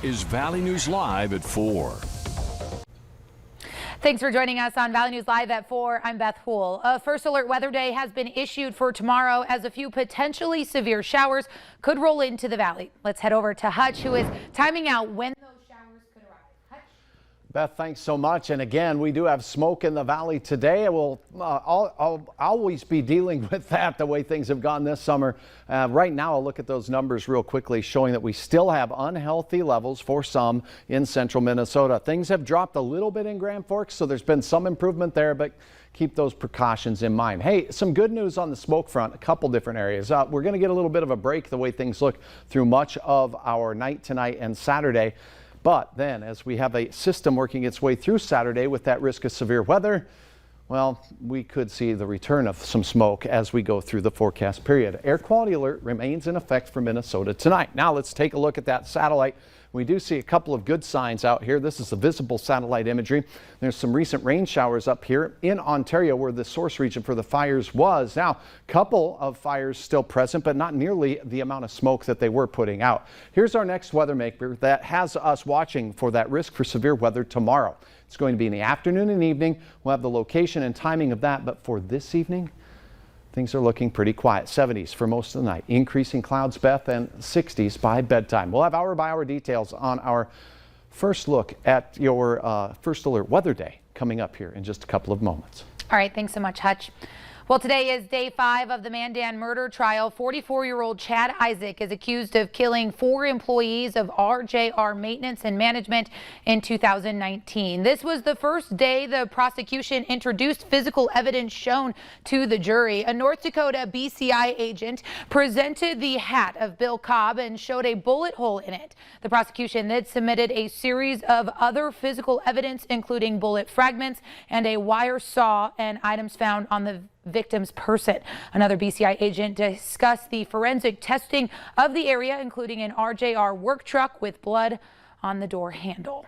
is Valley News Live at 4. Thanks for joining us on Valley News Live at 4. I'm Beth Hool. A first alert weather day has been issued for tomorrow as a few potentially severe showers could roll into the valley. Let's head over to Hutch, who is timing out when those showers could arrive. Hutch? Beth, thanks so much. And again, we do have smoke in the valley today. I'll always be dealing with that the way things have gone this summer. Right now, I'll look at those numbers real quickly, showing that we still have unhealthy levels for some in central Minnesota. Things have dropped a little bit in Grand Forks, so there's been some improvement there, but keep those precautions in mind. Hey, some good news on the smoke front, a couple different areas. We're going to get a little bit of a break the way things look through much of our night tonight and Saturday. But then as we have a system working its way through Saturday with that risk of severe weather, well, we could see the return of some smoke as we go through the forecast period. Air quality alert remains in effect for Minnesota tonight. Now let's take a look at that satellite. We do see a couple of good signs out here. This is the visible satellite imagery. There's some recent rain showers up here in Ontario where the source region for the fires was. Now, a couple of fires still present, but not nearly the amount of smoke that they were putting out. Here's our next weather maker that has us watching for that risk for severe weather tomorrow. It's going to be in the afternoon and evening. We'll have the location and timing of that, but for this evening, things are looking pretty quiet. 70s for most of the night. Increasing clouds, Beth, and 60s by bedtime. We'll have hour-by-hour details on our first look at your first alert weather day coming up here in just a couple of moments. All right, thanks so much, Hutch. Well, today is day 5 of the Mandan murder trial. 44-year-old Chad Isaac is accused of killing 4 employees of RJR Maintenance and Management in 2019. This was the first day the prosecution introduced physical evidence shown to the jury. A North Dakota BCI agent presented the hat of Bill Cobb and showed a bullet hole in it. The prosecution then submitted a series of other physical evidence, including bullet fragments and a wire saw and items found on the victim's person. Another BCI agent discussed the forensic testing of the area, including an RJR work truck with blood on the door handle.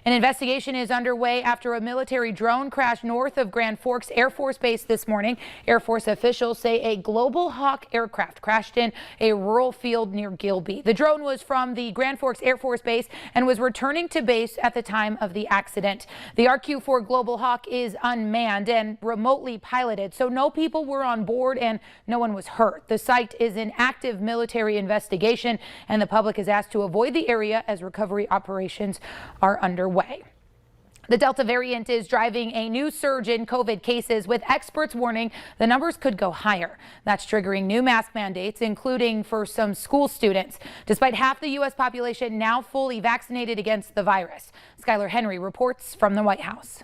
An investigation is underway after a military drone crashed north of Grand Forks Air Force Base this morning. Air Force officials say a Global Hawk aircraft crashed in a rural field near Gilby. The drone was from the Grand Forks Air Force Base and was returning to base at the time of the accident. The RQ-4 Global Hawk is unmanned and remotely piloted, so no people were on board and no one was hurt. The site is an active military investigation, and the public is asked to avoid the area as recovery operations are underway. The Delta variant is driving a new surge in COVID cases, with experts warning the numbers could go higher. That's triggering new mask mandates, including for some school students, despite half the U.S. population now fully vaccinated against the virus. Skylar Henry reports from the White House.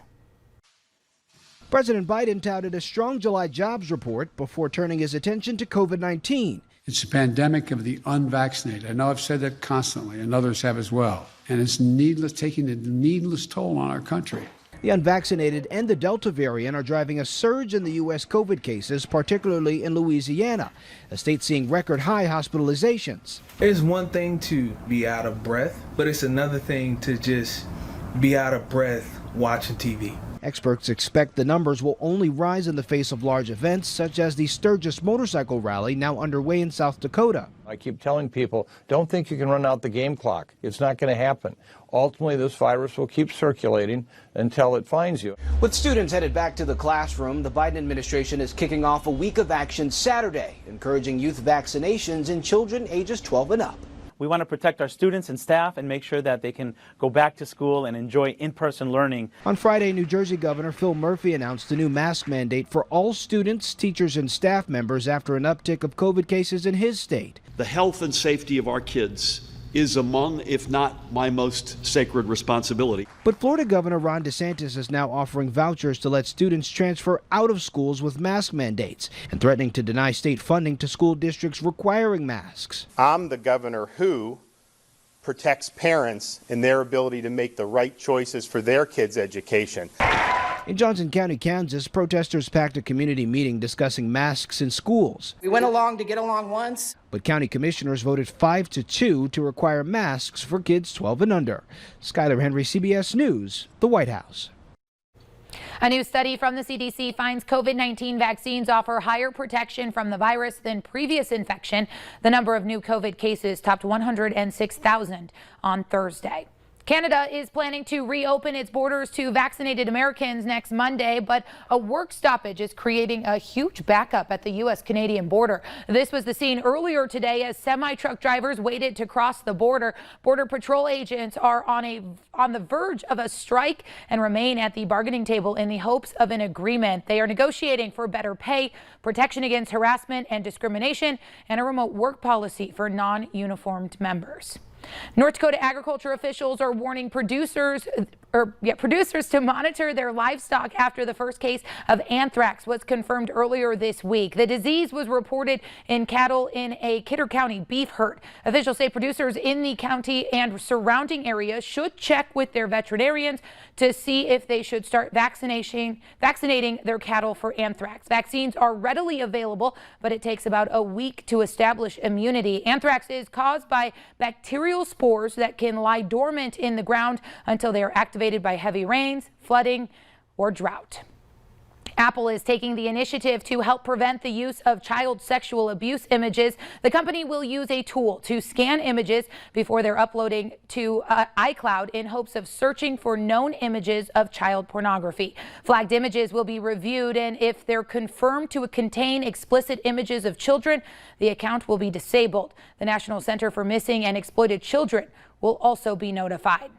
President Biden touted a strong July jobs report before turning his attention to COVID-19. It's a pandemic of the unvaccinated. I know I've said that constantly, and others have as well. And it's taking a needless toll on our country. The unvaccinated and the Delta variant are driving a surge in the U.S. COVID cases, particularly in Louisiana, a state seeing record high hospitalizations. It's one thing to be out of breath, but it's another thing to just be out of breath watching TV. Experts expect the numbers will only rise in the face of large events such as the Sturgis motorcycle rally now underway in South Dakota. I keep telling people, don't think you can run out the game clock. It's not going to happen. Ultimately, this virus will keep circulating until it finds you. With students headed back to the classroom, the Biden administration is kicking off a week of action Saturday, encouraging youth vaccinations in children ages 12 and up. We want to protect our students and staff and make sure that they can go back to school and enjoy in-person learning. On Friday, New Jersey Governor Phil Murphy announced a new mask mandate for all students, teachers, and staff members after an uptick of COVID cases in his state. The health and safety of our kids is among, if not my most sacred responsibility. But Florida Governor Ron DeSantis is now offering vouchers to let students transfer out of schools with mask mandates and threatening to deny state funding to school districts requiring masks. I'm the governor who protects parents in their ability to make the right choices for their kids' education. In Johnson County, Kansas, protesters packed a community meeting discussing masks in schools. We went along to get along once. But county commissioners voted 5-2 to require masks for kids 12 and under. Skylar Henry, CBS News, the White House. A new study from the CDC finds COVID-19 vaccines offer higher protection from the virus than previous infection. The number of new COVID cases topped 106,000 on Thursday. Canada is planning to reopen its borders to vaccinated Americans next Monday, but a work stoppage is creating a huge backup at the U.S.-Canadian border. This was the scene earlier today as semi-truck drivers waited to cross the border. Border Patrol agents are on the verge of a strike and remain at the bargaining table in the hopes of an agreement. They are negotiating for better pay, protection against harassment and discrimination, and a remote work policy for non-uniformed members. North Dakota agriculture officials are warning producers to monitor their livestock after the first case of anthrax was confirmed earlier this week. The disease was reported in cattle in a Kidder County beef herd. Officials say producers in the county and surrounding areas should check with their veterinarians to see if they should start vaccinating their cattle for anthrax. Vaccines are readily available, but it takes about a week to establish immunity. Anthrax is caused by bacterial spores that can lie dormant in the ground until they are activated by heavy rains, flooding, or drought. Apple is taking the initiative to help prevent the use of child sexual abuse images. The company will use a tool to scan images before they're uploading to iCloud in hopes of searching for known images of child pornography. Flagged images will be reviewed, and if they're confirmed to contain explicit images of children, the account will be disabled. The National Center for Missing and Exploited Children will also be notified.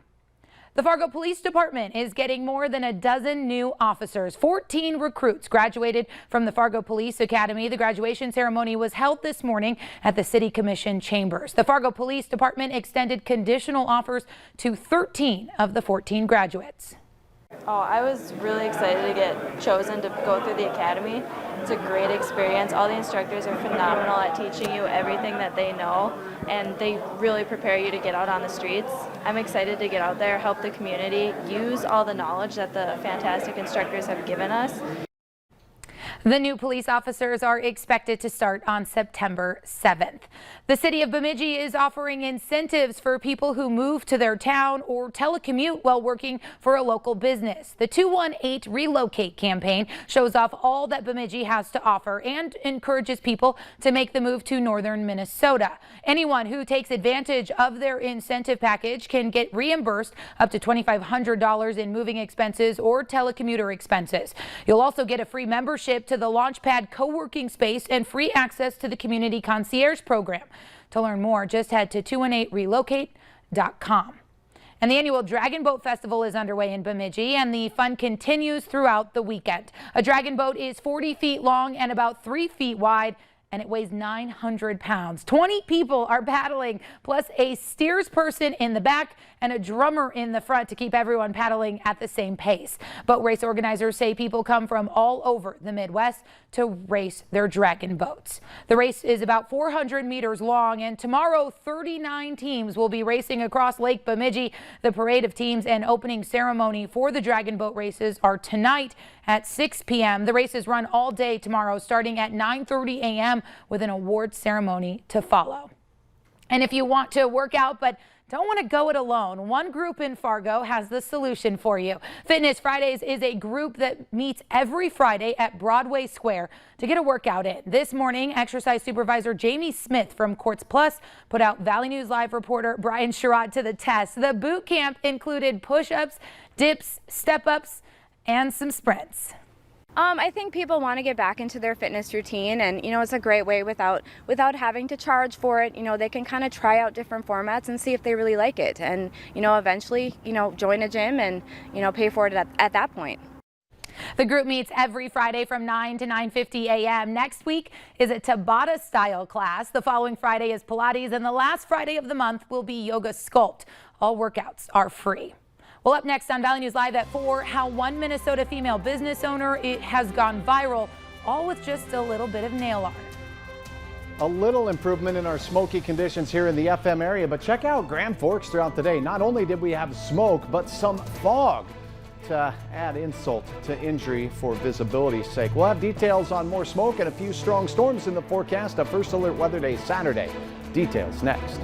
The Fargo Police Department is getting more than a dozen new officers. 14 recruits graduated from the Fargo Police Academy. The graduation ceremony was held this morning at the City Commission chambers. The Fargo Police Department extended conditional offers to 13 of the 14 graduates. Oh, I was really excited to get chosen to go through the academy. It's a great experience. All the instructors are phenomenal at teaching you everything that they know, and they really prepare you to get out on the streets. I'm excited to get out there, help the community, use all the knowledge that the fantastic instructors have given us. The new police officers are expected to start on September 7th. The city of Bemidji is offering incentives for people who move to their town or telecommute while working for a local business. The 218 Relocate campaign shows off all that Bemidji has to offer and encourages people to make the move to northern Minnesota. Anyone who takes advantage of their incentive package can get reimbursed up to $2,500 in moving expenses or telecommuter expenses. You'll also get a free membership to the Launchpad co-working space and free access to the community concierge program. To learn more, just head to 218relocate.com. And the annual Dragon Boat Festival is underway in Bemidji, and the fun continues throughout the weekend. A dragon boat is 40 feet long and about 3 feet wide, and it weighs 900 pounds. 20 people are paddling, plus a steers person in the back and a drummer in the front to keep everyone paddling at the same pace. Boat race organizers say people come from all over the Midwest to race their dragon boats. The race is about 400 meters long, and tomorrow 39 teams will be racing across Lake Bemidji. The parade of teams and opening ceremony for the dragon boat races are tonight at 6 p.m. The races run all day tomorrow, starting at 9:30 a.m. with an award ceremony to follow. And if you want to work out but don't want to go it alone, one group in Fargo has the solution for you. Fitness Fridays is a group that meets every Friday at Broadway Square to get a workout in. This morning, exercise supervisor Jamie Smith from Quartz Plus put out Valley News Live reporter Brian Sherrod to the test. The boot camp included push-ups, dips, step-ups, and some sprints. I think people want to get back into their fitness routine, and it's a great way without having to charge for it. They can kind of try out different formats and see if they really like it, and eventually join a gym and pay for it at that point. The group meets every Friday from 9 to 9:50 a.m. Next week is a Tabata style class. The following Friday is Pilates, and the last Friday of the month will be Yoga Sculpt. All workouts are free. Well, up next on Valley News Live at 4, how one Minnesota female business owner has gone viral, all with just a little bit of nail art. A little improvement in our smoky conditions here in the FM area, but check out Grand Forks throughout the day. Not only did we have smoke, but some fog to add insult to injury for visibility's sake. We'll have details on more smoke and a few strong storms in the forecast. A First Alert Weather Day Saturday. Details next.